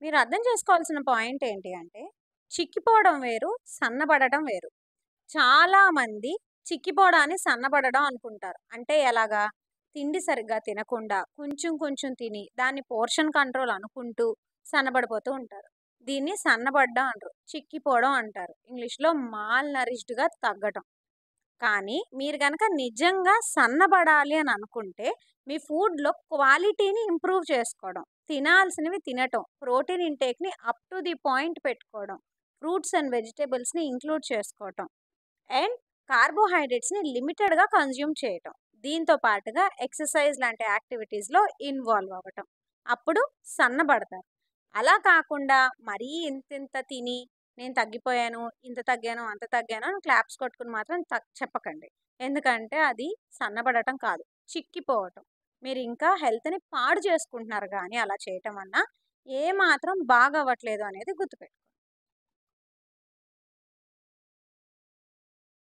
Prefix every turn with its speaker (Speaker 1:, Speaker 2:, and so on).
Speaker 1: మీరు అర్థం చేసుకోవాల్సిన పాయింట్ ఏంటి అంటే, చిక్కిపోవడం వేరు, సన్నబడటం వేరు. చాలామంది చిక్కిపోవడాన్ని సన్నబడడం అనుకుంటారు. అంటే ఎలాగా? తిండి సరిగ్గా తినకుండా, కొంచెం కొంచెం తిని, దాన్ని పోర్షన్ కంట్రోల్ అనుకుంటూ సన్నబడిపోతూ ఉంటారు. దీన్ని సన్నబడ్డం అనరు. చిక్కిపోవడం అంటారు. ఇంగ్లీష్‌లో మాల్ నరిష్డ్‌గా తగ్గటం. కానీ మీరు గనక నిజంగా సన్నబడాలి అని అనుకుంటే, మీ ఫుడ్‌లో క్వాలిటీని ఇంప్రూవ్ చేసుకోవడం. తినాల్సినవి తినటం. ప్రోటీన్ ఇంటేక్‌ని అప్ టు ది పాయింట్ పెట్టుకోవడం. ఫ్రూట్స్ అండ్ వెజిటబుల్స్‌ని ఇంక్లూడ్ చేసుకోవటం. అండ్ కార్బోహైడ్రేట్స్‌ని లిమిటెడ్‌గా కన్జ్యూమ్ చేయటం. దీంతో పాటుగా ఎక్సర్‌సైజ్ లాంటి యాక్టివిటీస్‌లో ఇన్వాల్వ్ అవ్వటం. అప్పుడు సన్నబడతారు. అలా కాకుండా మరీ ఇంతింత తిని నేను తగ్గిపోయాను, ఇంత తగ్గాను, అంత తగ్గాను అని క్లాప్స్ కొట్టుకొని మాత్రం చెప్పకండి. ఎందుకంటే అది సన్నబడటం కాదు, చిక్కిపోవటం. మీరింకా హెల్త్‌ని పాడు చేసుకుంటున్నారు గానీ అలా చేయటం వలన, ఏమాత్రం బాగవ్వట్లేదు అనేది గుర్తుపెట్టుకోండి.